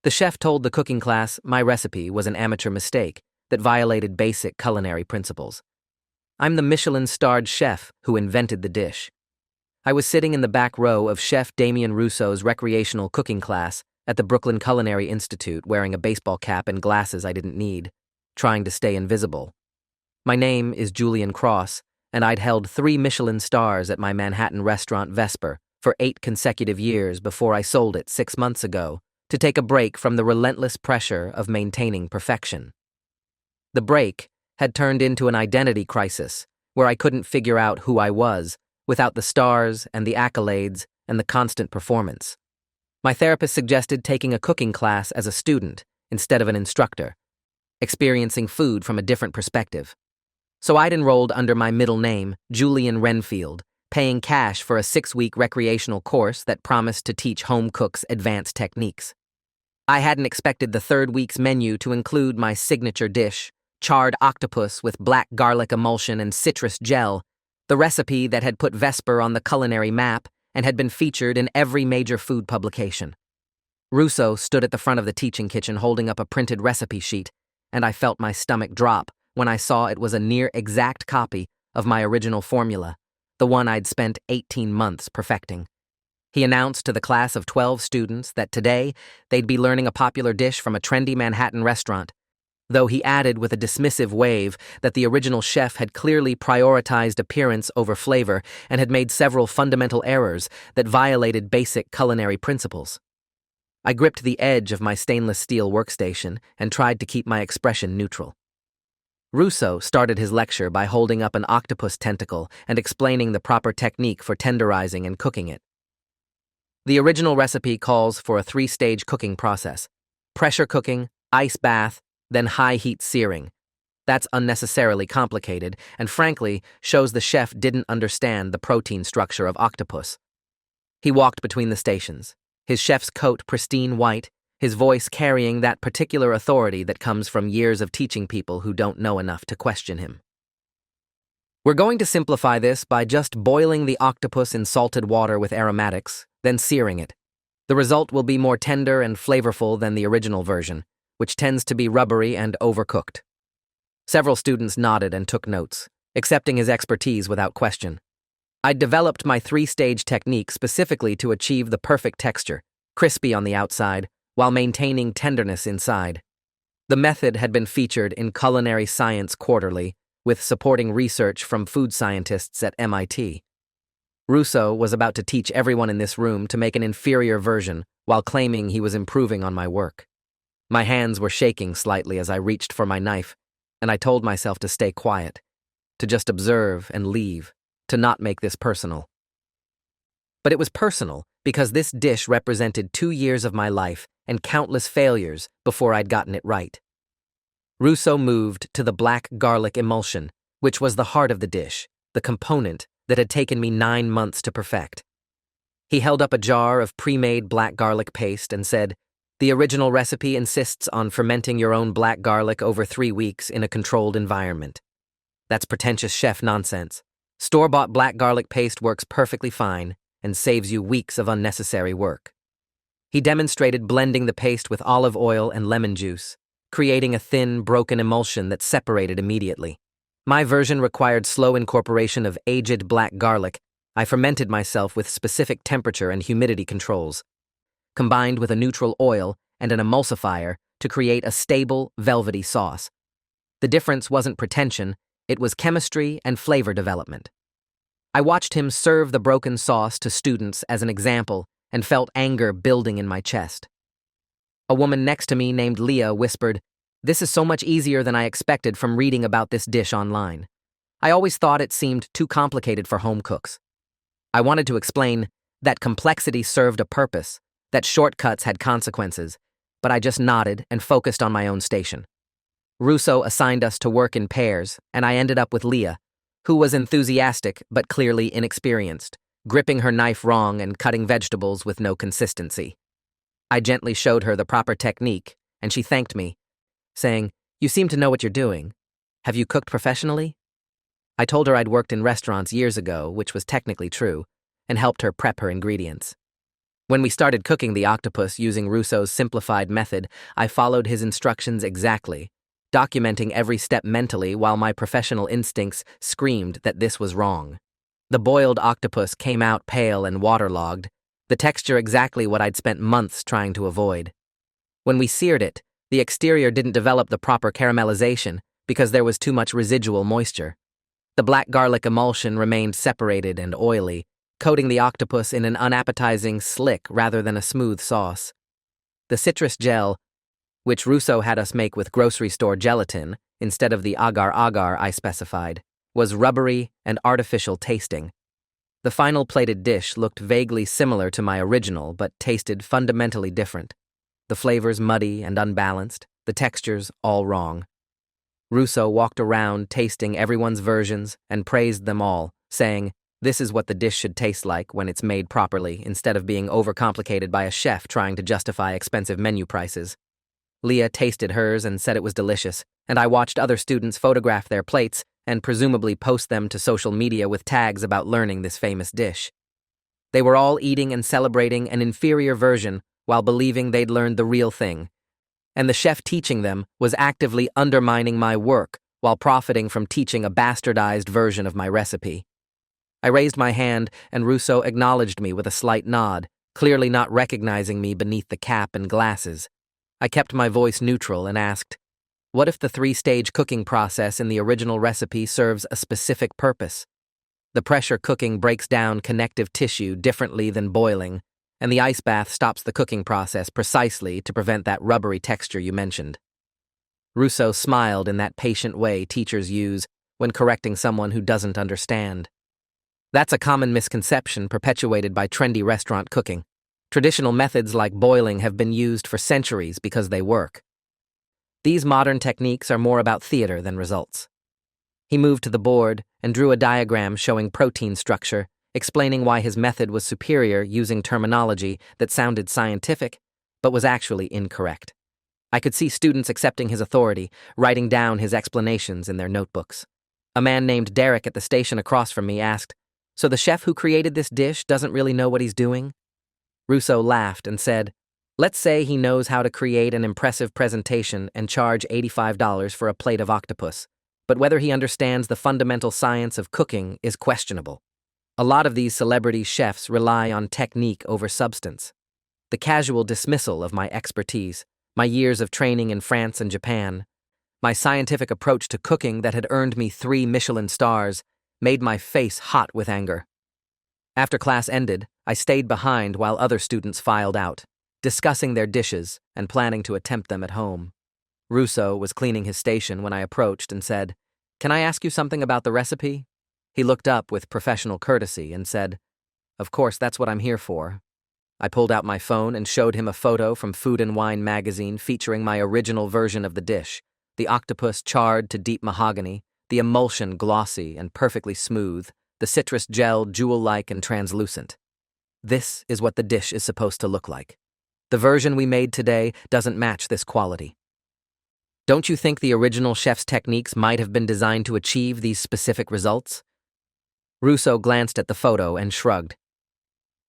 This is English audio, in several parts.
The chef told the cooking class my recipe was an amateur mistake that violated basic culinary principles. I'm the Michelin-starred chef who invented the dish. I was sitting in the back row of Chef Damien Rousseau's recreational cooking class at the Brooklyn Culinary Institute wearing a baseball cap and glasses I didn't need, trying to stay invisible. My name is Julian Cross, and I'd held 3 Michelin stars at my Manhattan restaurant Vesper for 8 consecutive years before I sold it 6 months ago to take a break from the relentless pressure of maintaining perfection. The break had turned into an identity crisis where I couldn't figure out who I was without the stars and the accolades and the constant performance. My therapist suggested taking a cooking class as a student instead of an instructor, experiencing food from a different perspective. So I'd enrolled under my middle name, Julian Renfield, paying cash for a 6-week recreational course that promised to teach home cooks advanced techniques. I hadn't expected the 3rd week's menu to include my signature dish, charred octopus with black garlic emulsion and citrus gel, the recipe that had put Vesper on the culinary map and had been featured in every major food publication. Rousseau stood at the front of the teaching kitchen holding up a printed recipe sheet, and I felt my stomach drop when I saw it was a near-exact copy of my original formula, the one I'd spent 18 months perfecting. He announced to the class of 12 students that today they'd be learning a popular dish from a trendy Manhattan restaurant, though he added with a dismissive wave that the original chef had clearly prioritized appearance over flavor and had made several fundamental errors that violated basic culinary principles. I gripped the edge of my stainless steel workstation and tried to keep my expression neutral. Rousseau started his lecture by holding up an octopus tentacle and explaining the proper technique for tenderizing and cooking it. The original recipe calls for a 3-stage cooking process: pressure cooking, ice bath, then high-heat searing. That's unnecessarily complicated and, frankly, shows the chef didn't understand the protein structure of octopus. He walked between the stations, his chef's coat pristine white, his voice carrying that particular authority that comes from years of teaching people who don't know enough to question him. We're going to simplify this by just boiling the octopus in salted water with aromatics, then searing it. The result will be more tender and flavorful than the original version, which tends to be rubbery and overcooked. Several students nodded and took notes, accepting his expertise without question. I'd developed my 3-stage technique specifically to achieve the perfect texture, crispy on the outside, while maintaining tenderness inside. The method had been featured in Culinary Science Quarterly, with supporting research from food scientists at MIT. Rousseau was about to teach everyone in this room to make an inferior version while claiming he was improving on my work. My hands were shaking slightly as I reached for my knife, and I told myself to stay quiet, to just observe and leave, to not make this personal. But it was personal because this dish represented 2 years of my life and countless failures before I'd gotten it right. Rousseau moved to the black garlic emulsion, which was the heart of the dish, the component that had taken me 9 months to perfect. He held up a jar of pre-made black garlic paste and said, "The original recipe insists on fermenting your own black garlic over 3 weeks in a controlled environment. That's pretentious chef nonsense. Store-bought black garlic paste works perfectly fine and saves you weeks of unnecessary work." He demonstrated blending the paste with olive oil and lemon juice, creating a thin, broken emulsion that separated immediately. My version required slow incorporation of aged black garlic. I fermented myself with specific temperature and humidity controls, combined with a neutral oil and an emulsifier to create a stable, velvety sauce. The difference wasn't pretension, it was chemistry and flavor development. I watched him serve the broken sauce to students as an example and felt anger building in my chest. A woman next to me named Leah whispered, "This is so much easier than I expected from reading about this dish online. I always thought it seemed too complicated for home cooks." I wanted to explain that complexity served a purpose, that shortcuts had consequences, but I just nodded and focused on my own station. Rousseau assigned us to work in pairs, and I ended up with Leah, who was enthusiastic but clearly inexperienced, gripping her knife wrong and cutting vegetables with no consistency. I gently showed her the proper technique, and she thanked me, saying, "You seem to know what you're doing. Have you cooked professionally?" I told her I'd worked in restaurants years ago, which was technically true, and helped her prep her ingredients. When we started cooking the octopus using Russo's simplified method, I followed his instructions exactly, documenting every step mentally while my professional instincts screamed that this was wrong. The boiled octopus came out pale and waterlogged, the texture exactly what I'd spent months trying to avoid. When we seared it, the exterior didn't develop the proper caramelization because there was too much residual moisture. The black garlic emulsion remained separated and oily, coating the octopus in an unappetizing slick rather than a smooth sauce. The citrus gel, which Russo had us make with grocery store gelatin instead of the agar-agar I specified, was rubbery and artificial tasting. The final plated dish looked vaguely similar to my original but tasted fundamentally different. The flavors muddy and unbalanced, the textures all wrong. Russo walked around tasting everyone's versions and praised them all, saying, "This is what the dish should taste like when it's made properly, instead of being overcomplicated by a chef trying to justify expensive menu prices." Leah tasted hers and said it was delicious, and I watched other students photograph their plates and presumably post them to social media with tags about learning this famous dish. They were all eating and celebrating an inferior version while believing they'd learned the real thing, and the chef teaching them was actively undermining my work while profiting from teaching a bastardized version of my recipe. I raised my hand, and Russo acknowledged me with a slight nod, clearly not recognizing me beneath the cap and glasses. I kept my voice neutral and asked, "What if the three-stage cooking process in the original recipe serves a specific purpose? The pressure cooking breaks down connective tissue differently than boiling, and the ice bath stops the cooking process precisely to prevent that rubbery texture you mentioned." Russo smiled in that patient way teachers use when correcting someone who doesn't understand. That's a common misconception perpetuated by trendy restaurant cooking. Traditional methods like boiling have been used for centuries because they work. These modern techniques are more about theater than results. He moved to the board and drew a diagram showing protein structure, explaining why his method was superior using terminology that sounded scientific but was actually incorrect. I could see students accepting his authority, writing down his explanations in their notebooks. A man named Derek at the station across from me asked, "So the chef who created this dish doesn't really know what he's doing?" Russo laughed and said, "Let's say he knows how to create an impressive presentation and charge $85 for a plate of octopus, but whether he understands the fundamental science of cooking is questionable. A lot of these celebrity chefs rely on technique over substance. The casual dismissal of my expertise, my years of training in France and Japan, my scientific approach to cooking that had earned me 3 Michelin stars, made my face hot with anger." After class ended, I stayed behind while other students filed out, discussing their dishes and planning to attempt them at home. Russo was cleaning his station when I approached and said, "Can I ask you something about the recipe?" He looked up with professional courtesy and said, "Of course, that's what I'm here for." I pulled out my phone and showed him a photo from Food and Wine magazine featuring my original version of the dish, the octopus charred to deep mahogany, the emulsion glossy and perfectly smooth, the citrus gel jewel-like and translucent. This is what the dish is supposed to look like. The version we made today doesn't match this quality. Don't you think the original chef's techniques might have been designed to achieve these specific results? Russo glanced at the photo and shrugged.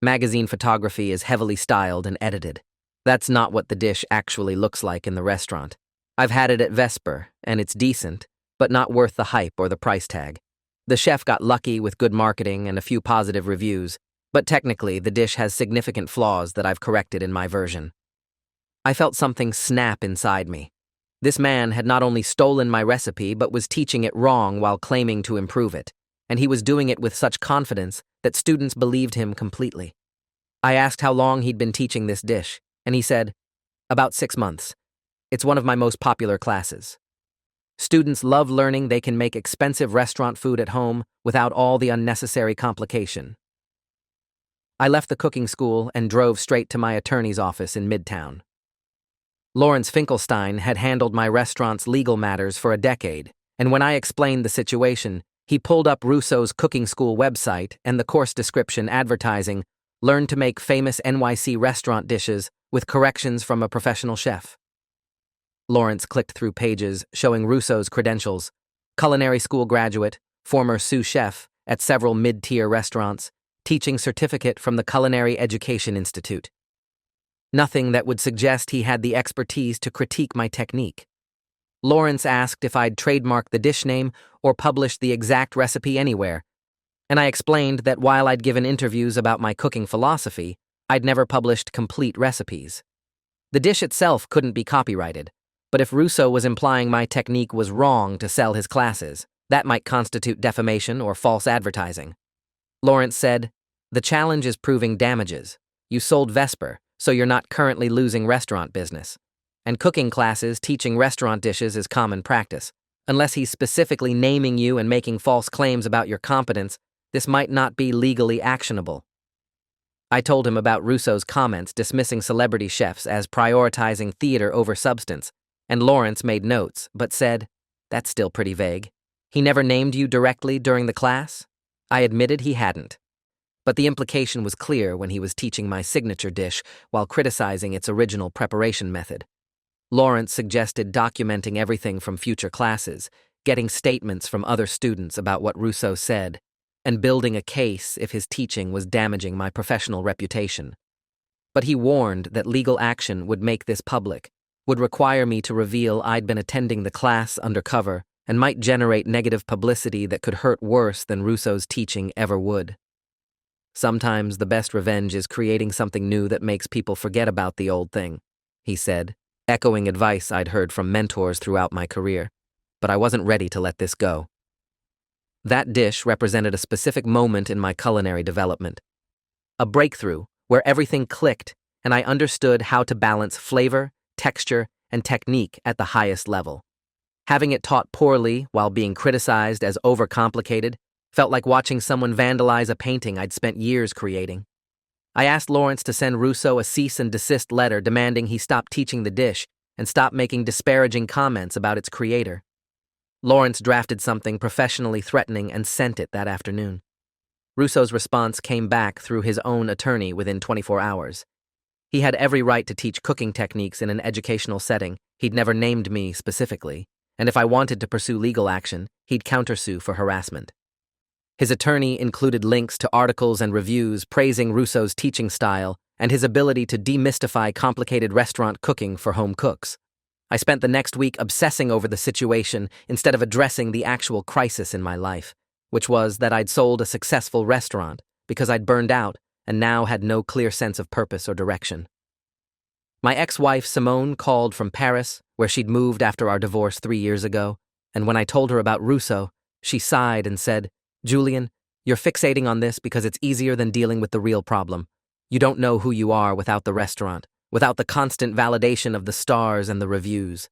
Magazine photography is heavily styled and edited. That's not what the dish actually looks like in the restaurant. I've had it at Vesper, and it's decent, but not worth the hype or the price tag. The chef got lucky with good marketing and a few positive reviews, but technically the dish has significant flaws that I've corrected in my version. I felt something snap inside me. This man had not only stolen my recipe but was teaching it wrong while claiming to improve it, and he was doing it with such confidence that students believed him completely. I asked how long he'd been teaching this dish, and he said, "About 6 months. It's one of my most popular classes. Students love learning they can make expensive restaurant food at home without all the unnecessary complication." I left the cooking school and drove straight to my attorney's office in Midtown. Lawrence Finkelstein had handled my restaurant's legal matters for a decade, and when I explained the situation, he pulled up Russo's cooking school website and the course description advertising, "Learn to make famous NYC restaurant dishes with corrections from a professional chef." Lawrence clicked through pages showing Russo's credentials: culinary school graduate, former sous chef at several mid-tier restaurants, teaching certificate from the Culinary Education Institute. Nothing that would suggest he had the expertise to critique my technique. Lawrence asked if I'd trademark the dish name or publish the exact recipe anywhere, and I explained that while I'd given interviews about my cooking philosophy, I'd never published complete recipes. The dish itself couldn't be copyrighted, but if Russo was implying my technique was wrong to sell his classes, that might constitute defamation or false advertising. Lawrence said, "The challenge is proving damages. You sold Vesper, so you're not currently losing restaurant business. And cooking classes teaching restaurant dishes is common practice. Unless he's specifically naming you and making false claims about your competence, this might not be legally actionable." I told him about Russo's comments dismissing celebrity chefs as prioritizing theater over substance, and Lawrence made notes, but said, "That's still pretty vague. He never named you directly during the class?" I admitted he hadn't. But the implication was clear when he was teaching my signature dish while criticizing its original preparation method. Lawrence suggested documenting everything from future classes, getting statements from other students about what Russo said, and building a case if his teaching was damaging my professional reputation. But he warned that legal action would make this public, would require me to reveal I'd been attending the class undercover, and might generate negative publicity that could hurt worse than Russo's teaching ever would. "Sometimes the best revenge is creating something new that makes people forget about the old thing," he said, echoing advice I'd heard from mentors throughout my career. But I wasn't ready to let this go. That dish represented a specific moment in my culinary development. A breakthrough where everything clicked and I understood how to balance flavor, texture, and technique at the highest level. Having it taught poorly while being criticized as overcomplicated felt like watching someone vandalize a painting I'd spent years creating. I asked Lawrence to send Russo a cease and desist letter demanding he stop teaching the dish and stop making disparaging comments about its creator. Lawrence drafted something professionally threatening and sent it that afternoon. Russo's response came back through his own attorney within 24 hours. He had every right to teach cooking techniques in an educational setting. He'd never named me specifically, and if I wanted to pursue legal action, he'd countersue for harassment. His attorney included links to articles and reviews praising Russo's teaching style and his ability to demystify complicated restaurant cooking for home cooks. I spent the next week obsessing over the situation instead of addressing the actual crisis in my life, which was that I'd sold a successful restaurant because I'd burned out and now had no clear sense of purpose or direction. My ex-wife Simone called from Paris, where she'd moved after our divorce 3 years ago, and when I told her about Russo, she sighed and said, "Julian, you're fixating on this because it's easier than dealing with the real problem. You don't know who you are without the restaurant, without the constant validation of the stars and the reviews.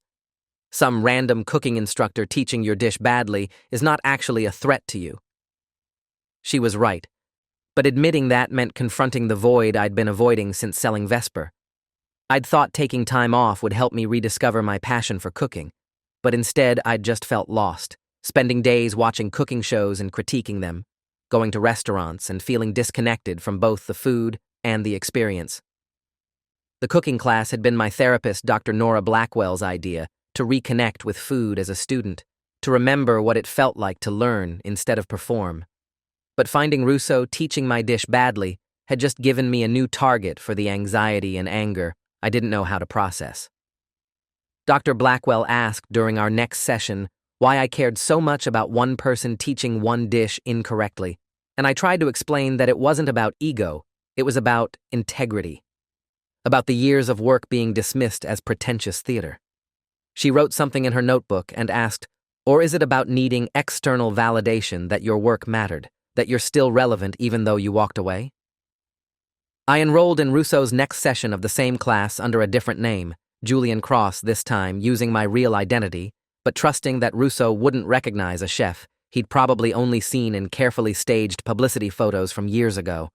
Some random cooking instructor teaching your dish badly is not actually a threat to you." She was right, but admitting that meant confronting the void I'd been avoiding since selling Vesper. I'd thought taking time off would help me rediscover my passion for cooking, but instead I'd just felt lost, spending days watching cooking shows and critiquing them, going to restaurants and feeling disconnected from both the food and the experience. The cooking class had been my therapist, Dr. Nora Blackwell's idea to reconnect with food as a student, to remember what it felt like to learn instead of perform. But finding Russo teaching my dish badly had just given me a new target for the anxiety and anger I didn't know how to process. Dr. Blackwell asked during our next session why I cared so much about one person teaching one dish incorrectly, and I tried to explain that it wasn't about ego, it was about integrity, about the years of work being dismissed as pretentious theater. She wrote something in her notebook and asked, "Or is it about needing external validation that your work mattered, that you're still relevant even though you walked away?" I enrolled in Russo's next session of the same class under a different name, Julian Cross this time, using my real identity, but trusting that Russo wouldn't recognize a chef he'd probably only seen in carefully staged publicity photos from years ago.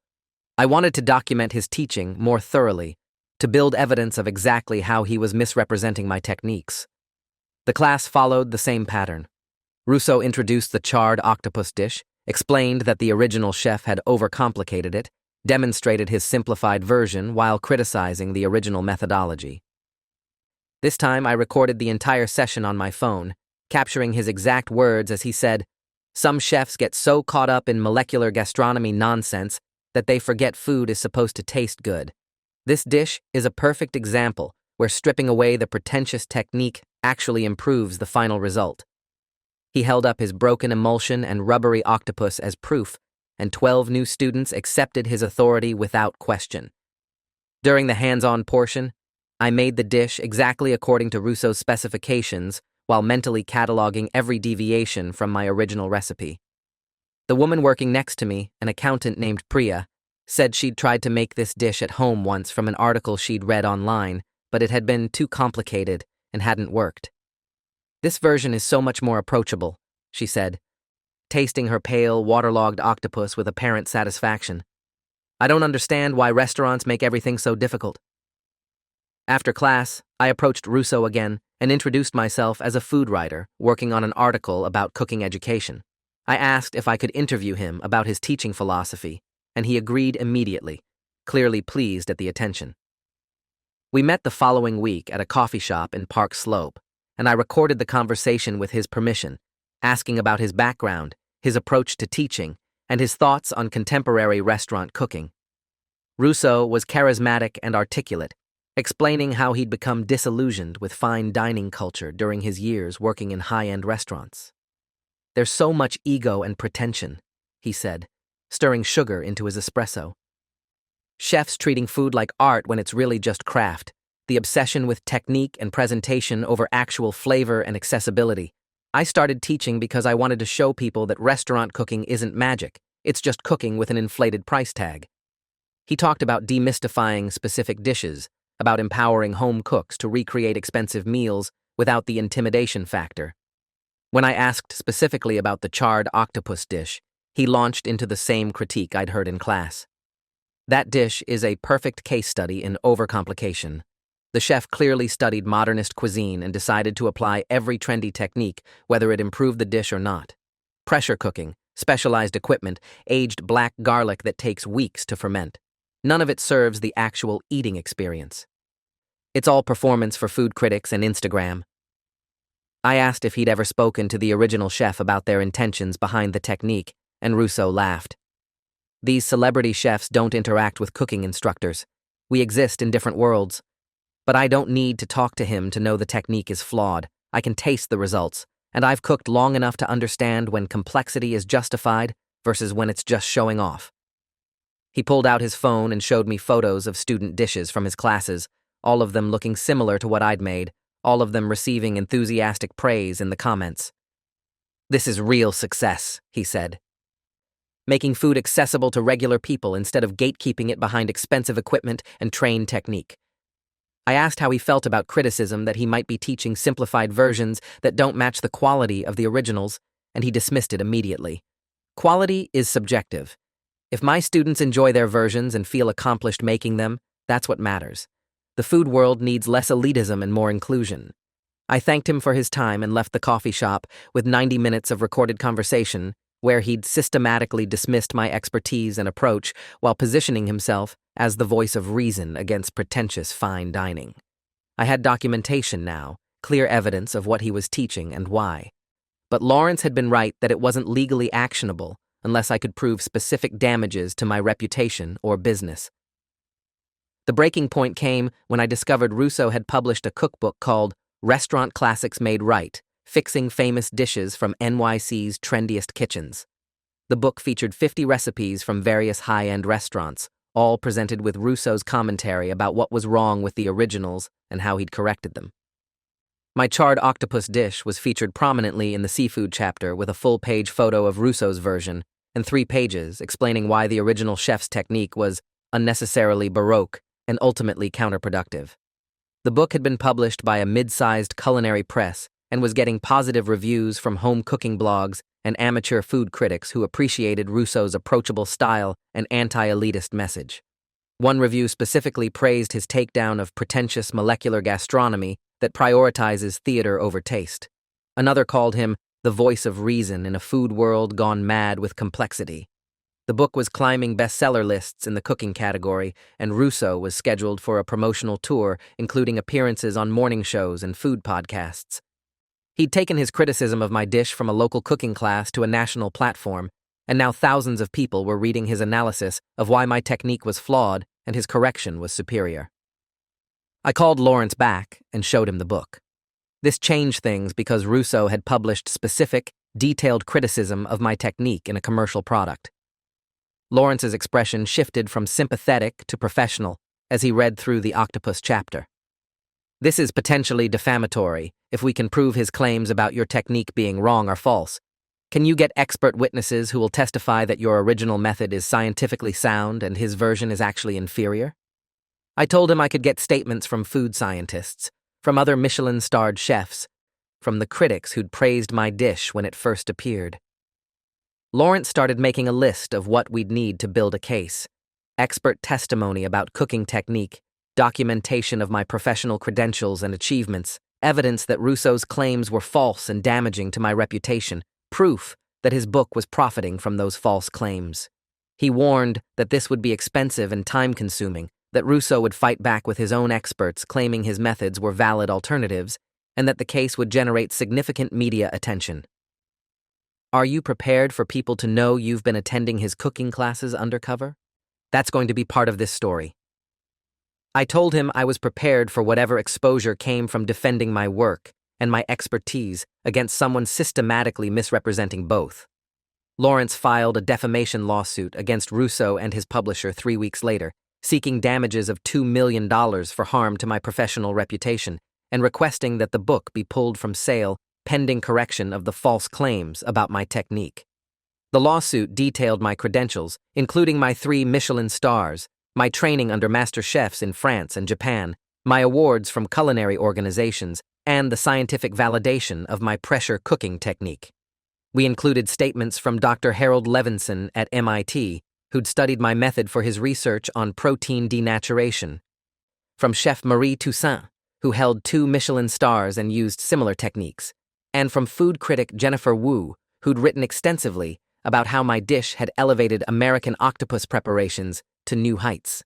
I wanted to document his teaching more thoroughly, to build evidence of exactly how he was misrepresenting my techniques. The class followed the same pattern. Russo introduced the charred octopus dish, explained that the original chef had overcomplicated it, demonstrated his simplified version while criticizing the original methodology. This time I recorded the entire session on my phone, capturing his exact words as he said, "Some chefs get so caught up in molecular gastronomy nonsense that they forget food is supposed to taste good. This dish is a perfect example where stripping away the pretentious technique actually improves the final result. He held up his broken emulsion and rubbery octopus as proof, and 12 new students accepted his authority without question. During the hands-on portion, I made the dish exactly according to Russo's specifications while mentally cataloging every deviation from my original recipe. The woman working next to me, an accountant named Priya, said she'd tried to make this dish at home once from an article she'd read online, but it had been too complicated and hadn't worked. "This version is so much more approachable," she said, tasting her pale, waterlogged octopus with apparent satisfaction. "I don't understand why restaurants make everything so difficult." After class, I approached Russo again and introduced myself as a food writer working on an article about cooking education. I asked if I could interview him about his teaching philosophy, and he agreed immediately, clearly pleased at the attention. We met the following week at a coffee shop in Park Slope, and I recorded the conversation with his permission, asking about his background, his approach to teaching, and his thoughts on contemporary restaurant cooking. Russo was charismatic and articulate, explaining how he'd become disillusioned with fine dining culture during his years working in high-end restaurants. "There's so much ego and pretension," he said, stirring sugar into his espresso. "Chefs treating food like art when it's really just craft, the obsession with technique and presentation over actual flavor and accessibility. I started teaching because I wanted to show people that restaurant cooking isn't magic, it's just cooking with an inflated price tag." He talked about demystifying specific dishes, about empowering home cooks to recreate expensive meals without the intimidation factor. When I asked specifically about the charred octopus dish, he launched into the same critique I'd heard in class. That dish is a perfect case study in overcomplication. The chef clearly studied modernist cuisine and decided to apply every trendy technique, whether it improved the dish or not. Pressure cooking, specialized equipment, aged black garlic that takes weeks to ferment. None of it serves the actual eating experience. It's all performance for food critics and Instagram. I asked if he'd ever spoken to the original chef about their intentions behind the technique, and Russo laughed. "These celebrity chefs don't interact with cooking instructors. We exist in different worlds. But I don't need to talk to him to know the technique is flawed. I can taste the results, and I've cooked long enough to understand when complexity is justified versus when it's just showing off." He pulled out his phone and showed me photos of student dishes from his classes, all of them looking similar to what I'd made, all of them receiving enthusiastic praise in the comments. "This is real success," he said. "Making food accessible to regular people instead of gatekeeping it behind expensive equipment and trained technique." I asked how he felt about criticism that he might be teaching simplified versions that don't match the quality of the originals, and he dismissed it immediately. "Quality is subjective. If my students enjoy their versions and feel accomplished making them, that's what matters. The food world needs less elitism and more inclusion." I thanked him for his time and left the coffee shop with 90 minutes of recorded conversation where he'd systematically dismissed my expertise and approach while positioning himself as the voice of reason against pretentious fine dining. I had documentation now, clear evidence of what he was teaching and why. But Lawrence had been right that it wasn't legally actionable unless I could prove specific damages to my reputation or business. The breaking point came when I discovered Russo had published a cookbook called Restaurant Classics Made Right, Fixing Famous Dishes from NYC's Trendiest Kitchens. The book featured 50 recipes from various high-end restaurants, all presented with Russo's commentary about what was wrong with the originals and how he'd corrected them. My charred octopus dish was featured prominently in the seafood chapter with a full-page photo of Russo's version and 3 pages explaining why the original chef's technique was unnecessarily baroque and ultimately counterproductive. The book had been published by a mid-sized culinary press and was getting positive reviews from home cooking blogs and amateur food critics who appreciated Russo's approachable style and anti-elitist message. One review specifically praised his takedown of pretentious molecular gastronomy that prioritizes theater over taste. Another called him the voice of reason in a food world gone mad with complexity. The book was climbing bestseller lists in the cooking category, and Russo was scheduled for a promotional tour, including appearances on morning shows and food podcasts. He'd taken his criticism of my dish from a local cooking class to a national platform, and now thousands of people were reading his analysis of why my technique was flawed and his correction was superior. I called Lawrence back and showed him the book. This changed things because Russo had published specific, detailed criticism of my technique in a commercial product. Lawrence's expression shifted from sympathetic to professional as he read through the octopus chapter. This is potentially defamatory if we can prove his claims about your technique being wrong are false. Can you get expert witnesses who will testify that your original method is scientifically sound and his version is actually inferior? I told him I could get statements from food scientists, from other Michelin-starred chefs, from the critics who'd praised my dish when it first appeared. Lawrence started making a list of what we'd need to build a case: expert testimony about cooking technique, documentation of my professional credentials and achievements, evidence that Russo's claims were false and damaging to my reputation, proof that his book was profiting from those false claims. He warned that this would be expensive and time-consuming, that Russo would fight back with his own experts claiming his methods were valid alternatives, and that the case would generate significant media attention. Are you prepared for people to know you've been attending his cooking classes undercover? That's going to be part of this story. I told him I was prepared for whatever exposure came from defending my work and my expertise against someone systematically misrepresenting both. Lawrence filed a defamation lawsuit against Russo and his publisher 3 weeks later, seeking damages of $2 million for harm to my professional reputation and requesting that the book be pulled from sale pending correction of the false claims about my technique. The lawsuit detailed my credentials, including my 3 Michelin stars, my training under master chefs in France and Japan, my awards from culinary organizations, and the scientific validation of my pressure cooking technique. We included statements from Dr. Harold Levinson at MIT, who'd studied my method for his research on protein denaturation, from Chef Marie Toussaint, who held 2 Michelin stars and used similar techniques, and from food critic Jennifer Wu, who'd written extensively about how my dish had elevated American octopus preparations to new heights.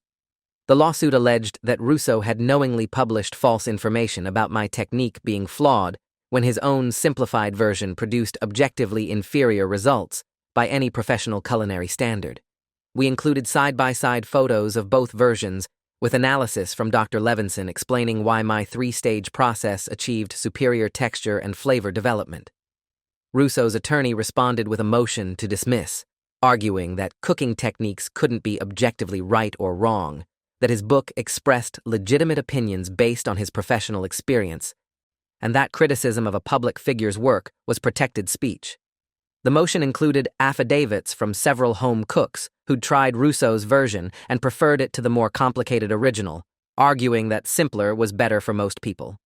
The lawsuit alleged that Russo had knowingly published false information about my technique being flawed when his own simplified version produced objectively inferior results by any professional culinary standard. We included side-by-side photos of both versions with analysis from Dr. Levinson explaining why my 3-stage process achieved superior texture and flavor development. Russo's attorney responded with a motion to dismiss, arguing that cooking techniques couldn't be objectively right or wrong, that his book expressed legitimate opinions based on his professional experience, and that criticism of a public figure's work was protected speech. The motion included affidavits from several home cooks who'd tried Russo's version and preferred it to the more complicated original, arguing that simpler was better for most people.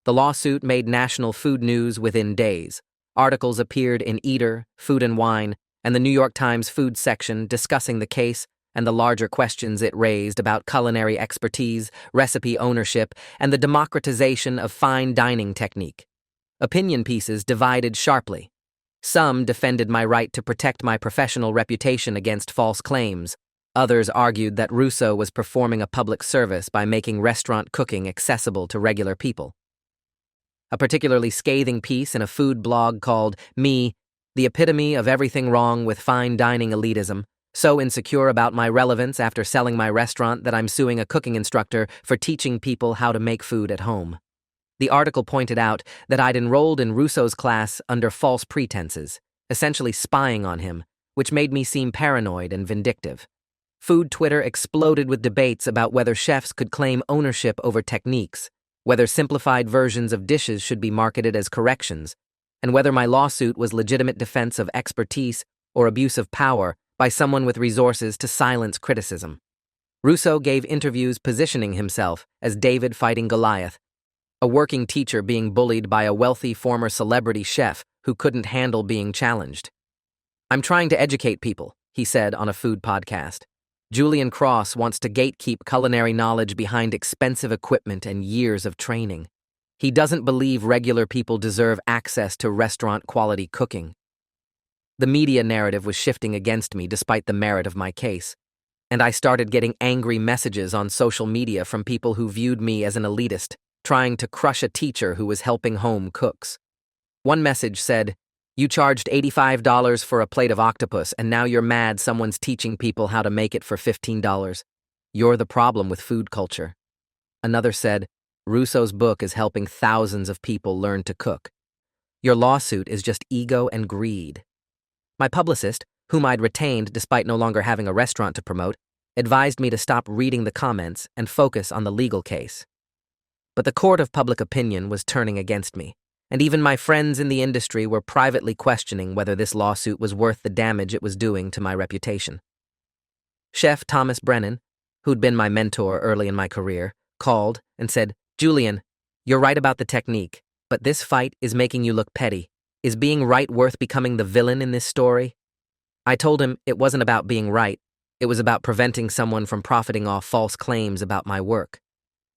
The lawsuit made national food news within days. Articles appeared in Eater, Food and Wine, and the New York Times food section discussing the case and the larger questions it raised about culinary expertise, recipe ownership, and the democratization of fine dining technique. Opinion pieces divided sharply. Some defended my right to protect my professional reputation against false claims. Others argued that Russo was performing a public service by making restaurant cooking accessible to regular people. A particularly scathing piece in a food blog called Me, the epitome of everything wrong with fine dining elitism, so insecure about my relevance after selling my restaurant that I'm suing a cooking instructor for teaching people how to make food at home. The article pointed out that I'd enrolled in Russo's class under false pretenses, essentially spying on him, which made me seem paranoid and vindictive. Food Twitter exploded with debates about whether chefs could claim ownership over techniques, whether simplified versions of dishes should be marketed as corrections, and whether my lawsuit was legitimate defense of expertise or abuse of power by someone with resources to silence criticism. Russo gave interviews positioning himself as David fighting Goliath, a working teacher being bullied by a wealthy former celebrity chef who couldn't handle being challenged. "I'm trying to educate people," he said on a food podcast. Julian Cross wants to gatekeep culinary knowledge behind expensive equipment and years of training. He doesn't believe regular people deserve access to restaurant-quality cooking. The media narrative was shifting against me despite the merit of my case, and I started getting angry messages on social media from people who viewed me as an elitist, trying to crush a teacher who was helping home cooks. One message said, You charged $85 for a plate of octopus, and now you're mad someone's teaching people how to make it for $15. You're the problem with food culture. Another said, Russo's book is helping thousands of people learn to cook. Your lawsuit is just ego and greed. My publicist, whom I'd retained despite no longer having a restaurant to promote, advised me to stop reading the comments and focus on the legal case. But the court of public opinion was turning against me, and even my friends in the industry were privately questioning whether this lawsuit was worth the damage it was doing to my reputation. Chef Thomas Brennan, who'd been my mentor early in my career, called and said, Julian, you're right about the technique, but this fight is making you look petty. Is being right worth becoming the villain in this story? I told him it wasn't about being right. It was about preventing someone from profiting off false claims about my work.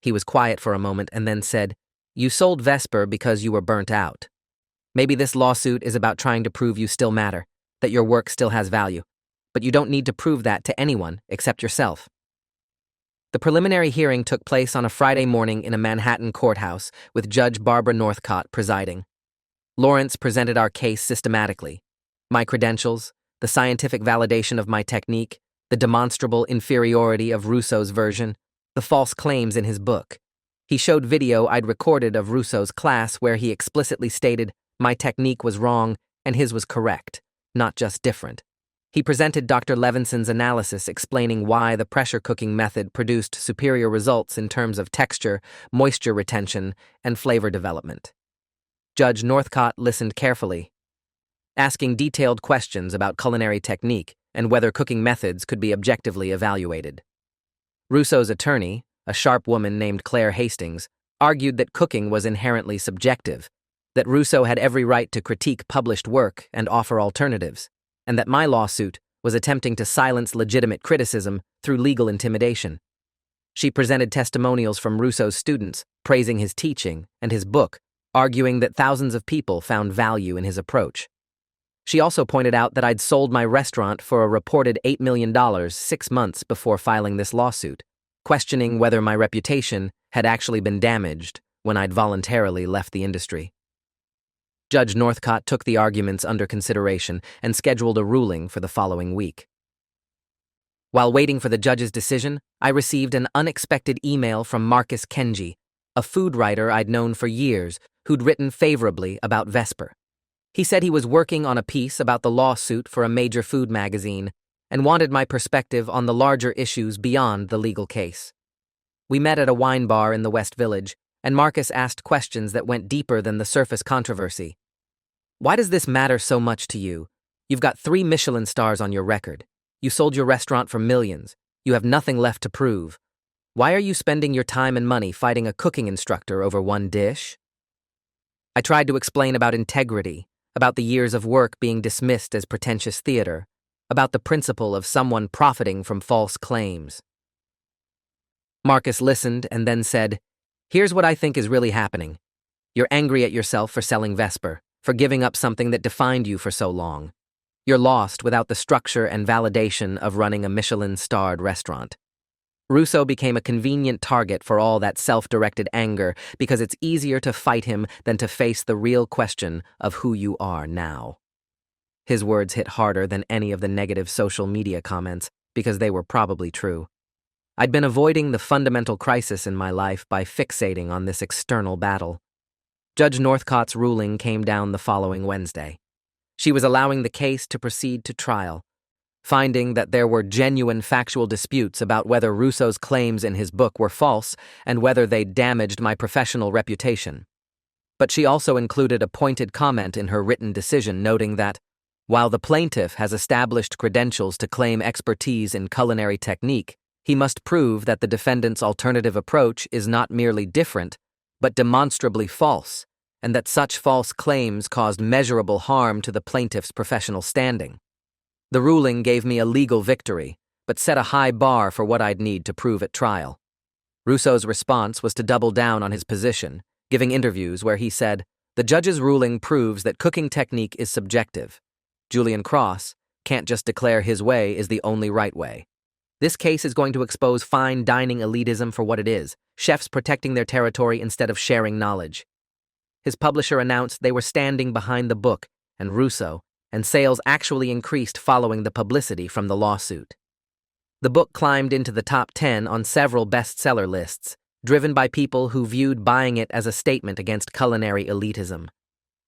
He was quiet for a moment and then said, You sold Vesper because you were burnt out. Maybe this lawsuit is about trying to prove you still matter, that your work still has value, but you don't need to prove that to anyone except yourself. The preliminary hearing took place on a Friday morning in a Manhattan courthouse with Judge Barbara Northcott presiding. Lawrence presented our case systematically. My credentials, the scientific validation of my technique, the demonstrable inferiority of Russo's version, the false claims in his book. He showed video I'd recorded of Russo's class where he explicitly stated my technique was wrong and his was correct, not just different. He presented Dr. Levinson's analysis explaining why the pressure cooking method produced superior results in terms of texture, moisture retention, and flavor development. Judge Northcott listened carefully, asking detailed questions about culinary technique and whether cooking methods could be objectively evaluated. Russo's attorney, a sharp woman named Claire Hastings, argued that cooking was inherently subjective, that Russo had every right to critique published work and offer alternatives, and that my lawsuit was attempting to silence legitimate criticism through legal intimidation. She presented testimonials from Russo's students, praising his teaching and his book, arguing that thousands of people found value in his approach. She also pointed out that I'd sold my restaurant for a reported $8 million 6 months before filing this lawsuit, questioning whether my reputation had actually been damaged when I'd voluntarily left the industry. Judge Northcott took the arguments under consideration and scheduled a ruling for the following week. While waiting for the judge's decision, I received an unexpected email from Marcus Kenji, a food writer I'd known for years who'd written favorably about Vesper. He said he was working on a piece about the lawsuit for a major food magazine and wanted my perspective on the larger issues beyond the legal case. We met at a wine bar in the West Village, and Marcus asked questions that went deeper than the surface controversy. Why does this matter so much to you? You've got 3 Michelin stars on your record. You sold your restaurant for millions. You have nothing left to prove. Why are you spending your time and money fighting a cooking instructor over one dish? I tried to explain about integrity, about the years of work being dismissed as pretentious theater, about the principle of someone profiting from false claims. Marcus listened and then said, Here's what I think is really happening. You're angry at yourself for selling Vesper, for giving up something that defined you for so long. You're lost without the structure and validation of running a Michelin-starred restaurant. Russo became a convenient target for all that self-directed anger because it's easier to fight him than to face the real question of who you are now. His words hit harder than any of the negative social media comments because they were probably true. I'd been avoiding the fundamental crisis in my life by fixating on this external battle. Judge Northcott's ruling came down the following Wednesday. She was allowing the case to proceed to trial, finding that there were genuine factual disputes about whether Russo's claims in his book were false and whether they damaged my professional reputation. But she also included a pointed comment in her written decision noting that, while the plaintiff has established credentials to claim expertise in culinary technique, he must prove that the defendant's alternative approach is not merely different, but demonstrably false, and that such false claims caused measurable harm to the plaintiff's professional standing. The ruling gave me a legal victory, but set a high bar for what I'd need to prove at trial. Russo's response was to double down on his position, giving interviews where he said, The judge's ruling proves that cooking technique is subjective. Julian Cross can't just declare his way is the only right way. This case is going to expose fine dining elitism for what it is, chefs protecting their territory instead of sharing knowledge. His publisher announced they were standing behind the book and Russo, and sales actually increased following the publicity from the lawsuit. The book climbed into the top 10 on several bestseller lists, driven by people who viewed buying it as a statement against culinary elitism.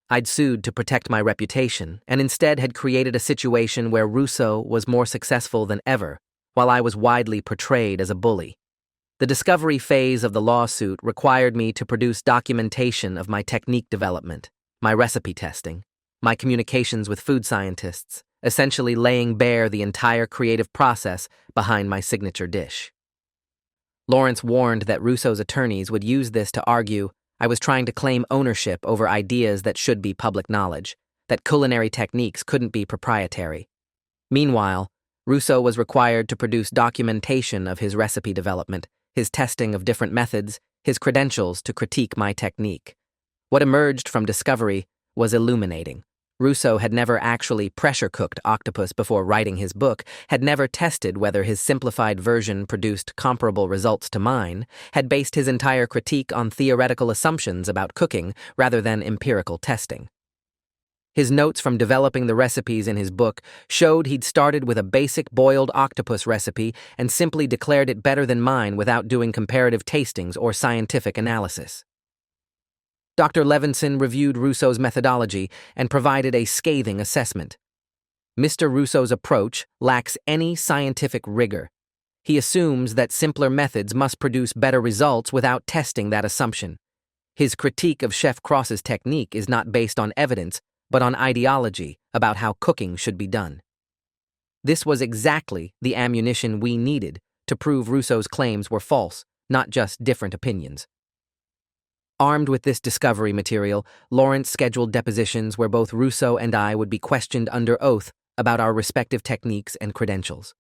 I'd sued to protect my reputation and instead had created a situation where Russo was more successful than ever, while I was widely portrayed as a bully. The discovery phase of the lawsuit required me to produce documentation of my technique development, my recipe testing, my communications with food scientists, essentially laying bare the entire creative process behind my signature dish. Lawrence warned that Russo's attorneys would use this to argue I was trying to claim ownership over ideas that should be public knowledge, that culinary techniques couldn't be proprietary. Meanwhile, Russo was required to produce documentation of his recipe development, his testing of different methods, his credentials to critique my technique. What emerged from discovery was illuminating. Russo had never actually pressure-cooked octopus before writing his book, had never tested whether his simplified version produced comparable results to mine, had based his entire critique on theoretical assumptions about cooking rather than empirical testing. His notes from developing the recipes in his book showed he'd started with a basic boiled octopus recipe and simply declared it better than mine without doing comparative tastings or scientific analysis. Dr. Levinson reviewed Russo's methodology and provided a scathing assessment. Mr. Russo's approach lacks any scientific rigor. He assumes that simpler methods must produce better results without testing that assumption. His critique of Chef Cross's technique is not based on evidence, but on ideology about how cooking should be done. This was exactly the ammunition we needed to prove Russo's claims were false, not just different opinions. Armed with this discovery material, Lawrence scheduled depositions where both Russo and I would be questioned under oath about our respective techniques and credentials.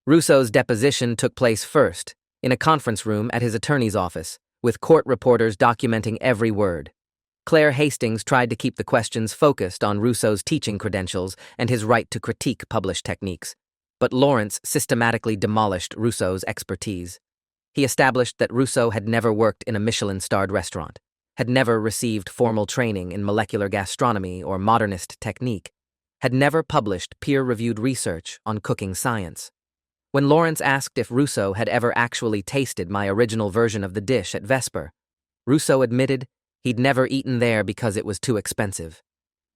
Russo's deposition took place first, in a conference room at his attorney's office, with court reporters documenting every word. Claire Hastings tried to keep the questions focused on Russo's teaching credentials and his right to critique published techniques, but Lawrence systematically demolished Russo's expertise. He established that Russo had never worked in a Michelin-starred restaurant, had never received formal training in molecular gastronomy or modernist technique, had never published peer-reviewed research on cooking science. When Lawrence asked if Russo had ever actually tasted my original version of the dish at Vesper, Russo admitted he'd never eaten there because it was too expensive.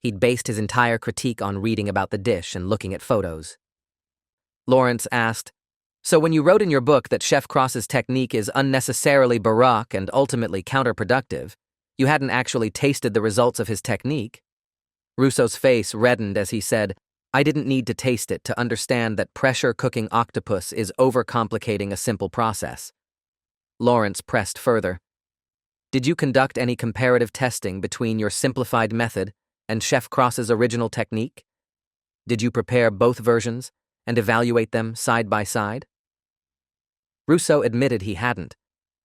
He'd based his entire critique on reading about the dish and looking at photos. Lawrence asked, "So when you wrote in your book that Chef Cross's technique is unnecessarily baroque and ultimately counterproductive, you hadn't actually tasted the results of his technique?" Russo's face reddened as he said, "I didn't need to taste it to understand that pressure cooking octopus is overcomplicating a simple process." Lawrence pressed further. "Did you conduct any comparative testing between your simplified method and Chef Cross's original technique? Did you prepare both versions and evaluate them side by side?" Russo admitted he hadn't,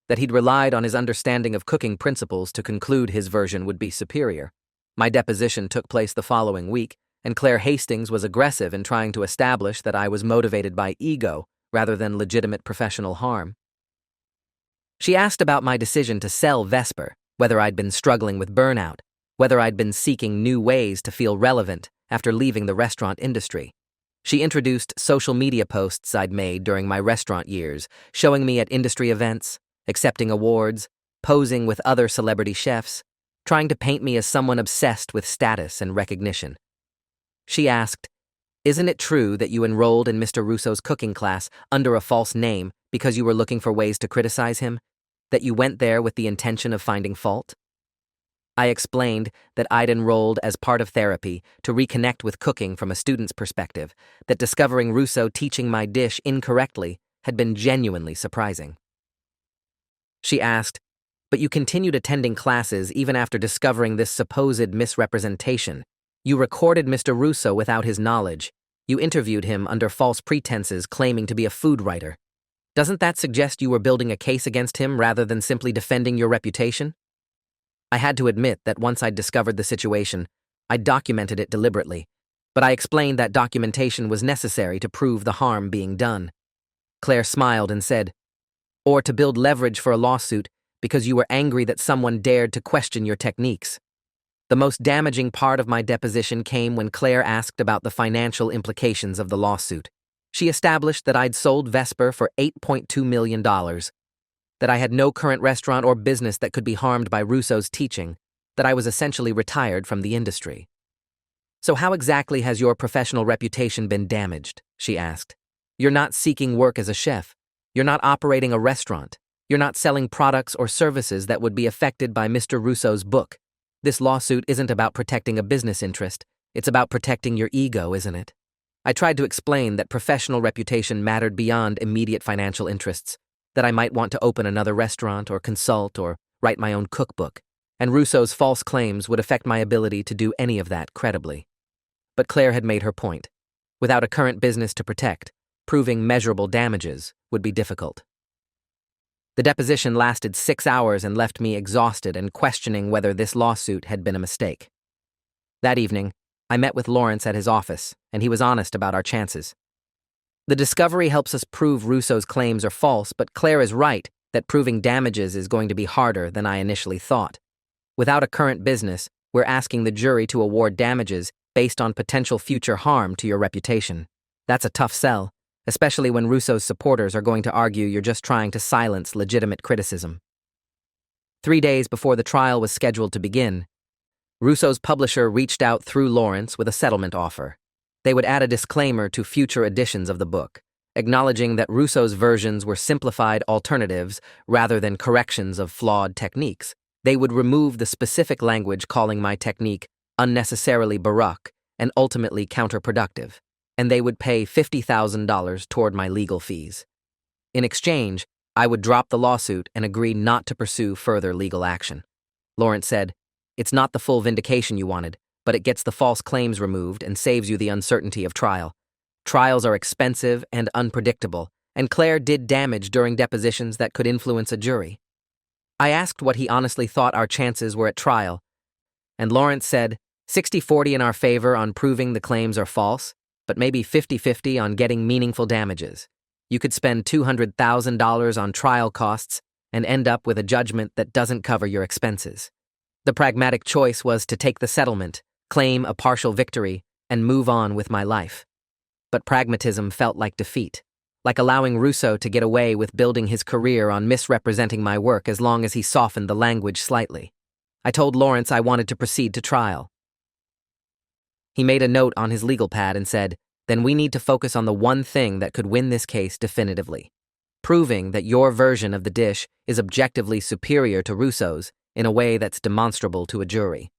that he'd relied on his understanding of cooking principles to conclude his version would be superior. My deposition took place the following week, and Claire Hastings was aggressive in trying to establish that I was motivated by ego rather than legitimate professional harm. She asked about my decision to sell Vesper, whether I'd been struggling with burnout, whether I'd been seeking new ways to feel relevant after leaving the restaurant industry. She introduced social media posts I'd made during my restaurant years, showing me at industry events, accepting awards, posing with other celebrity chefs, trying to paint me as someone obsessed with status and recognition. She asked, "Isn't it true that you enrolled in Mr. Russo's cooking class under a false name because you were looking for ways to criticize him? That you went there with the intention of finding fault?" I explained that I'd enrolled as part of therapy to reconnect with cooking from a student's perspective, that discovering Russo teaching my dish incorrectly had been genuinely surprising. She asked, "But you continued attending classes even after discovering this supposed misrepresentation. You recorded Mr. Russo without his knowledge. You interviewed him under false pretenses claiming to be a food writer. Doesn't that suggest you were building a case against him rather than simply defending your reputation?" I had to admit that once I'd discovered the situation, I documented it deliberately, but I explained that documentation was necessary to prove the harm being done. Claire smiled and said, "Or to build leverage for a lawsuit because you were angry that someone dared to question your techniques." The most damaging part of my deposition came when Claire asked about the financial implications of the lawsuit. She established that I'd sold Vesper for $8.2 million, that I had no current restaurant or business that could be harmed by Russo's teaching, that I was essentially retired from the industry. "So how exactly has your professional reputation been damaged?" she asked. "You're not seeking work as a chef. You're not operating a restaurant. You're not selling products or services that would be affected by Mr. Russo's book. This lawsuit isn't about protecting a business interest. It's about protecting your ego, isn't it?" I tried to explain that professional reputation mattered beyond immediate financial interests, that I might want to open another restaurant or consult or write my own cookbook, and Russo's false claims would affect my ability to do any of that credibly. But Claire had made her point. Without a current business to protect, proving measurable damages would be difficult. The deposition lasted 6 hours and left me exhausted and questioning whether this lawsuit had been a mistake. That evening, I met with Lawrence at his office, and he was honest about our chances. "The discovery helps us prove Russo's claims are false, but Claire is right that proving damages is going to be harder than I initially thought. Without a current business, we're asking the jury to award damages based on potential future harm to your reputation. That's a tough sell, especially when Russo's supporters are going to argue you're just trying to silence legitimate criticism." 3 days before the trial was scheduled to begin, Russo's publisher reached out through Lawrence with a settlement offer. They would add a disclaimer to future editions of the book, acknowledging that Russo's versions were simplified alternatives rather than corrections of flawed techniques. They would remove the specific language calling my technique unnecessarily baroque and ultimately counterproductive, and they would pay $50,000 toward my legal fees. In exchange, I would drop the lawsuit and agree not to pursue further legal action. Lawrence said, "It's not the full vindication you wanted, but it gets the false claims removed and saves you the uncertainty of trial. Trials are expensive and unpredictable, and Claire did damage during depositions that could influence a jury." I asked what he honestly thought our chances were at trial, and Lawrence said 60-40 in our favor on proving the claims are false, but maybe 50-50 on getting meaningful damages. You could spend $200,000 on trial costs and end up with a judgment that doesn't cover your expenses. The pragmatic choice was to take the settlement, claim a partial victory, and move on with my life. But pragmatism felt like defeat, like allowing Russo to get away with building his career on misrepresenting my work as long as he softened the language slightly. I told Lawrence I wanted to proceed to trial. He made a note on his legal pad and said, "Then we need to focus on the one thing that could win this case definitively. Proving that your version of the dish is objectively superior to Russo's in a way that's demonstrable to a jury."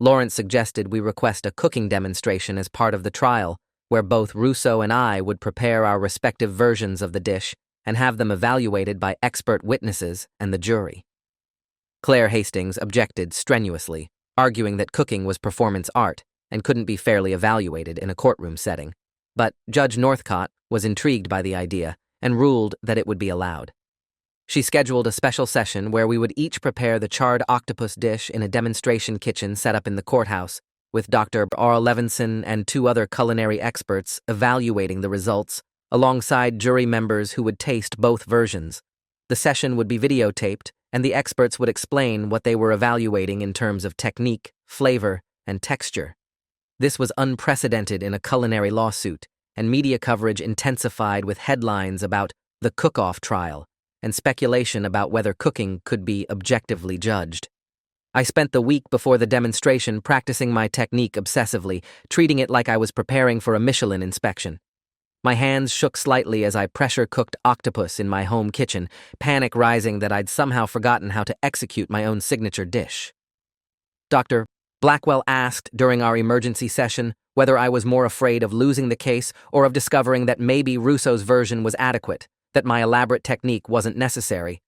Lawrence suggested we request a cooking demonstration as part of the trial, where both Russo and I would prepare our respective versions of the dish and have them evaluated by expert witnesses and the jury. Claire Hastings objected strenuously, arguing that cooking was performance art and couldn't be fairly evaluated in a courtroom setting. But Judge Northcott was intrigued by the idea and ruled that it would be allowed. She scheduled a special session where we would each prepare the charred octopus dish in a demonstration kitchen set up in the courthouse, with Dr. R. Levinson and 2 other culinary experts evaluating the results, alongside jury members who would taste both versions. The session would be videotaped, and the experts would explain what they were evaluating in terms of technique, flavor, and texture. This was unprecedented in a culinary lawsuit, and media coverage intensified with headlines about the cook-off trial and speculation about whether cooking could be objectively judged. I spent the week before the demonstration practicing my technique obsessively, treating it like I was preparing for a Michelin inspection. My hands shook slightly as I pressure-cooked octopus in my home kitchen, panic rising that I'd somehow forgotten how to execute my own signature dish. Dr. Blackwell asked during our emergency session whether I was more afraid of losing the case or of discovering that maybe Russo's version was adequate, that my elaborate technique wasn't necessary.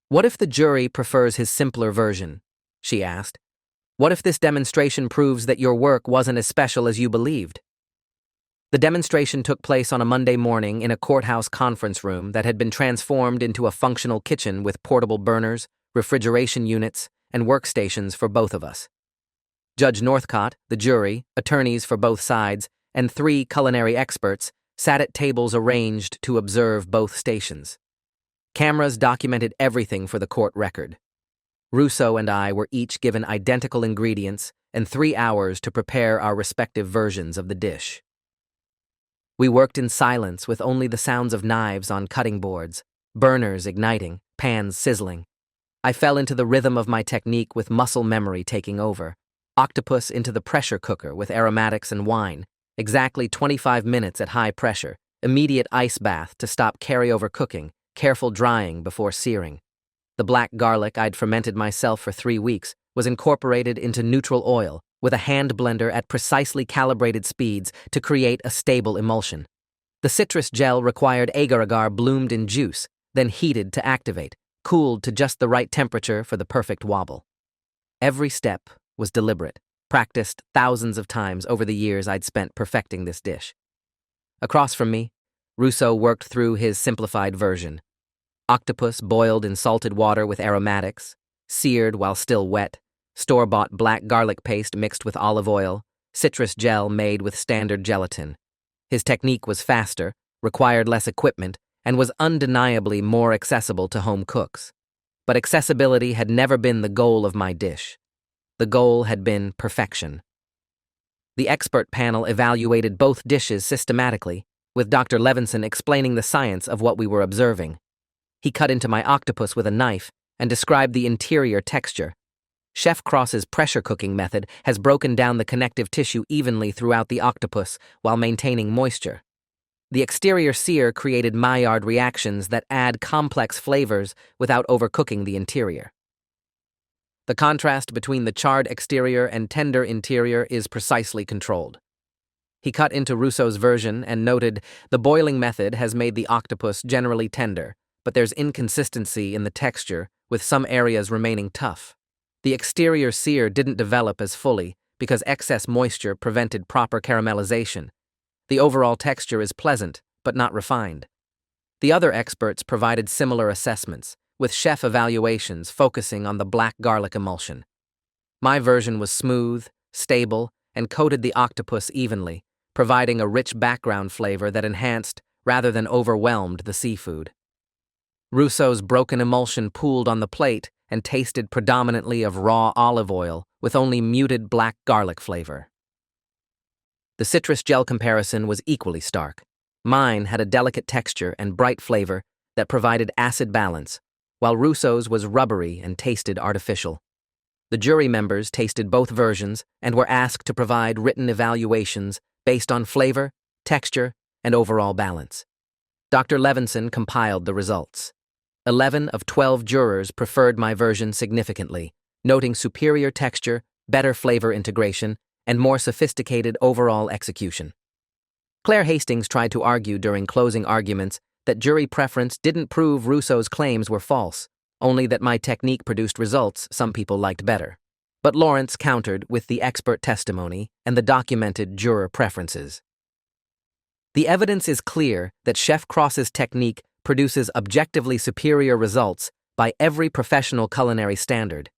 "What if the jury prefers his simpler version?" she asked. "What if this demonstration proves that your work wasn't as special as you believed?" The demonstration took place on a Monday morning in a courthouse conference room that had been transformed into a functional kitchen with portable burners, refrigeration units, and workstations for both of us. Judge Northcott, the jury, attorneys for both sides, and 3 culinary experts sat at tables arranged to observe both stations. Cameras documented everything for the court record. Russo and I were each given identical ingredients and 3 hours to prepare our respective versions of the dish. We worked in silence with only the sounds of knives on cutting boards, burners igniting, pans sizzling. I fell into the rhythm of my technique with muscle memory taking over. Octopus into the pressure cooker with aromatics and wine, exactly 25 minutes at high pressure, immediate ice bath to stop carryover cooking, careful drying before searing. The black garlic I'd fermented myself for 3 weeks was incorporated into neutral oil with a hand blender at precisely calibrated speeds to create a stable emulsion. The citrus gel required agar-agar bloomed in juice, then heated to activate, cooled to just the right temperature for the perfect wobble. Every step was deliberate, practiced thousands of times over the years I'd spent perfecting this dish. Across from me, Russo worked through his simplified version. Octopus boiled in salted water with aromatics, seared while still wet, store-bought black garlic paste mixed with olive oil, citrus gel made with standard gelatin. His technique was faster, required less equipment, and was undeniably more accessible to home cooks. But accessibility had never been the goal of my dish. The goal had been perfection. The expert panel evaluated both dishes systematically, with Dr. Levinson explaining the science of what we were observing. He cut into my octopus with a knife and described the interior texture. Chef Cross's pressure cooking method has broken down the connective tissue evenly throughout the octopus while maintaining moisture. The exterior sear created Maillard reactions that add complex flavors without overcooking the interior. The contrast between the charred exterior and tender interior is precisely controlled. He cut into Russo's version and noted, the boiling method has made the octopus generally tender, but there's inconsistency in the texture, with some areas remaining tough. The exterior sear didn't develop as fully because excess moisture prevented proper caramelization. The overall texture is pleasant, but not refined. The other experts provided similar assessments, with chef evaluations focusing on the black garlic emulsion. My version was smooth, stable, and coated the octopus evenly, providing a rich background flavor that enhanced rather than overwhelmed the seafood. Russo's broken emulsion pooled on the plate and tasted predominantly of raw olive oil with only muted black garlic flavor. The citrus gel comparison was equally stark. Mine had a delicate texture and bright flavor that provided acid balance, while Russo's was rubbery and tasted artificial. The jury members tasted both versions and were asked to provide written evaluations based on flavor, texture, and overall balance. Dr. Levinson compiled the results. 11 of 12 jurors preferred my version significantly, noting superior texture, better flavor integration, and more sophisticated overall execution. Claire Hastings tried to argue during closing arguments that jury preference didn't prove Russo's claims were false, only that my technique produced results some people liked better. But Lawrence countered with the expert testimony and the documented juror preferences. The evidence is clear that Chef Cross's technique produces objectively superior results by every professional culinary standard.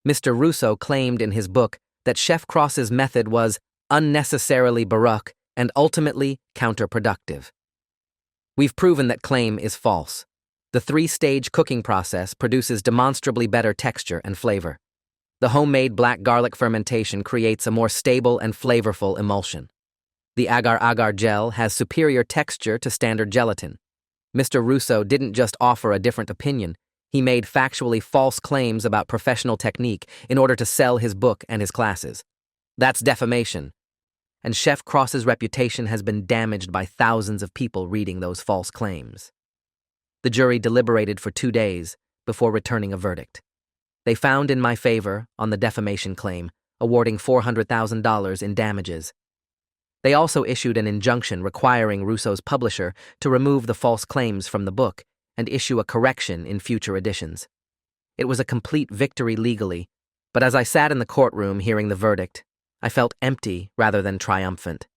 Mr. Russo claimed in his book that Chef Cross's method was unnecessarily baroque and ultimately counterproductive. We've proven that claim is false. The 3-stage cooking process produces demonstrably better texture and flavor. The homemade black garlic fermentation creates a more stable and flavorful emulsion. The agar-agar gel has superior texture to standard gelatin. Mr. Russo didn't just offer a different opinion, he made factually false claims about professional technique in order to sell his book and his classes. That's defamation. And Chef Cross's reputation has been damaged by thousands of people reading those false claims. The jury deliberated for 2 days before returning a verdict. They found in my favor on the defamation claim, awarding $400,000 in damages. They also issued an injunction requiring Russo's publisher to remove the false claims from the book and issue a correction in future editions. It was a complete victory legally, but as I sat in the courtroom hearing the verdict, I felt empty rather than triumphant.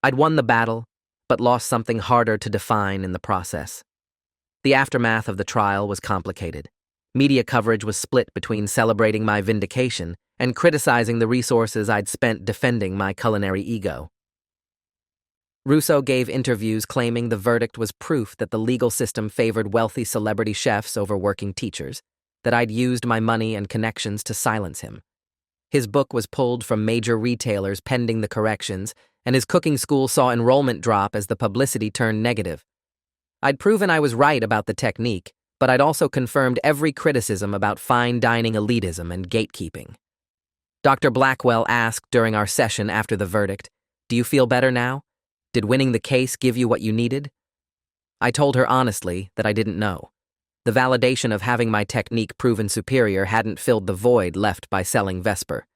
I'd won the battle, but lost something harder to define in the process. The aftermath of the trial was complicated. Media coverage was split between celebrating my vindication and criticizing the resources I'd spent defending my culinary ego. Russo gave interviews claiming the verdict was proof that the legal system favored wealthy celebrity chefs over working teachers, that I'd used my money and connections to silence him. His book was pulled from major retailers pending the corrections, and his cooking school saw enrollment drop as the publicity turned negative. I'd proven I was right about the technique, but I'd also confirmed every criticism about fine dining elitism and gatekeeping. Dr. Blackwell asked during our session after the verdict, "Do you feel better now? Did winning the case give you what you needed?" I told her honestly that I didn't know. The validation of having my technique proven superior hadn't filled the void left by selling Vesper.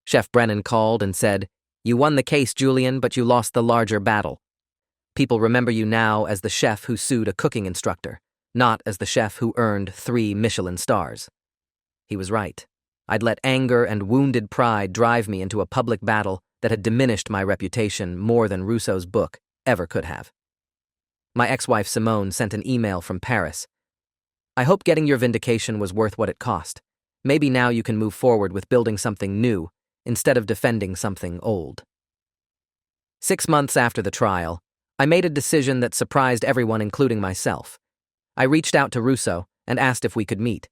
Chef Brennan called and said, "You won the case, Julian, but you lost the larger battle. People remember you now as the chef who sued a cooking instructor, not as the chef who earned 3 Michelin stars." He was right. I'd let anger and wounded pride drive me into a public battle that had diminished my reputation more than Rousseau's book ever could have. My ex-wife Simone sent an email from Paris. "I hope getting your vindication was worth what it cost. Maybe now you can move forward with building something new instead of defending something old." 6 months after the trial, I made a decision that surprised everyone, including myself. I reached out to Rousseau and asked if we could meet.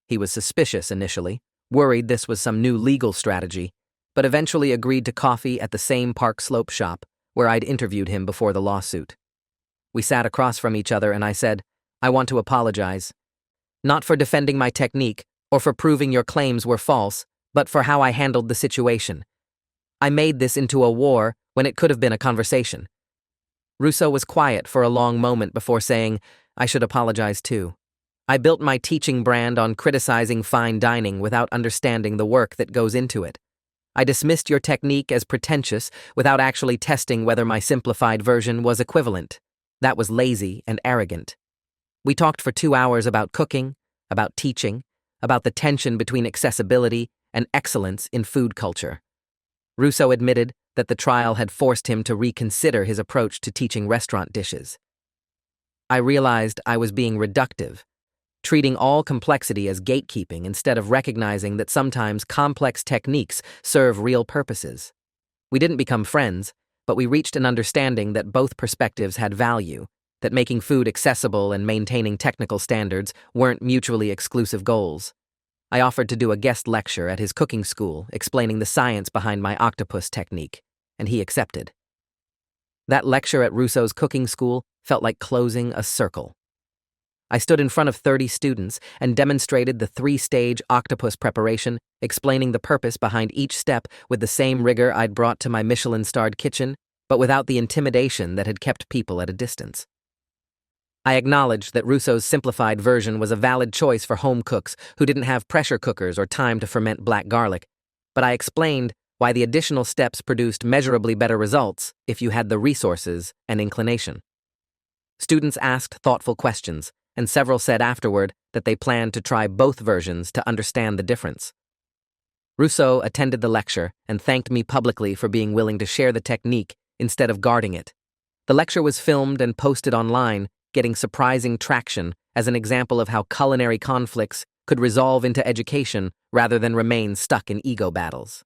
He was suspicious initially, worried this was some new legal strategy, but eventually agreed to coffee at the same Park Slope shop where I'd interviewed him before the lawsuit. We sat across from each other and I said, "I want to apologize. Not for defending my technique or for proving your claims were false, but for how I handled the situation. I made this into a war when it could have been a conversation." Rousseau was quiet for a long moment before saying, "I should apologize too. I built my teaching brand on criticizing fine dining without understanding the work that goes into it. I dismissed your technique as pretentious without actually testing whether my simplified version was equivalent. That was lazy and arrogant." We talked for 2 hours about cooking, about teaching, about the tension between accessibility and excellence in food culture. Rousseau admitted that the trial had forced him to reconsider his approach to teaching restaurant dishes. I realized I was being reductive, treating all complexity as gatekeeping instead of recognizing that sometimes complex techniques serve real purposes. We didn't become friends, but we reached an understanding that both perspectives had value, that making food accessible and maintaining technical standards weren't mutually exclusive goals. I offered to do a guest lecture at his cooking school explaining the science behind my octopus technique, and he accepted. That lecture at Rousseau's cooking school felt like closing a circle. I stood in front of 30 students and demonstrated the 3-stage octopus preparation, explaining the purpose behind each step with the same rigor I'd brought to my Michelin-starred kitchen, but without the intimidation that had kept people at a distance. I acknowledged that Rousseau's simplified version was a valid choice for home cooks who didn't have pressure cookers or time to ferment black garlic, but I explained why the additional steps produced measurably better results if you had the resources and inclination. Students asked thoughtful questions, and several said afterward that they planned to try both versions to understand the difference. Rousseau attended the lecture and thanked me publicly for being willing to share the technique instead of guarding it. The lecture was filmed and posted online, getting surprising traction as an example of how culinary conflicts could resolve into education rather than remain stuck in ego battles.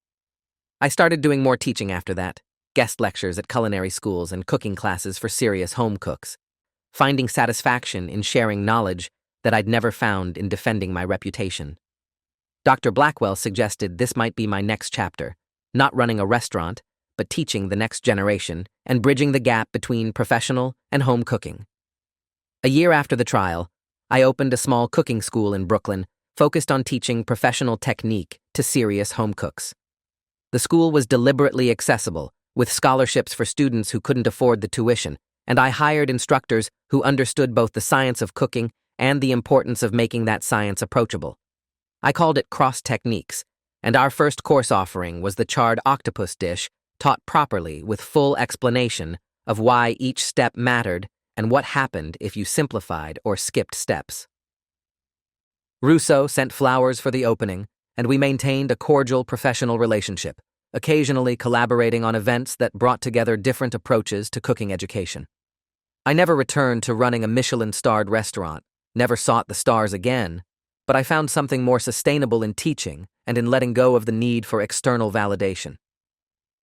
I started doing more teaching after that, guest lectures at culinary schools and cooking classes for serious home cooks, finding satisfaction in sharing knowledge that I'd never found in defending my reputation. Dr. Blackwell suggested this might be my next chapter, not running a restaurant, but teaching the next generation and bridging the gap between professional and home cooking. A year after the trial, I opened a small cooking school in Brooklyn focused on teaching professional technique to serious home cooks. The school was deliberately accessible, with scholarships for students who couldn't afford the tuition, and I hired instructors who understood both the science of cooking and the importance of making that science approachable. I called it Cross Techniques, and our first course offering was the charred octopus dish, taught properly with full explanation of why each step mattered and what happened if you simplified or skipped steps. Rousseau sent flowers for the opening, and we maintained a cordial professional relationship, occasionally collaborating on events that brought together different approaches to cooking education. I never returned to running a Michelin-starred restaurant, never sought the stars again, but I found something more sustainable in teaching and in letting go of the need for external validation.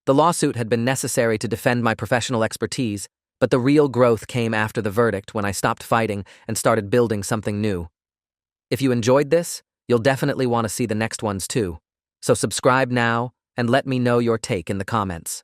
The lawsuit had been necessary to defend my professional expertise, but the real growth came after the verdict when I stopped fighting and started building something new. If you enjoyed this, you'll definitely want to see the next ones too. So subscribe now and let me know your take in the comments.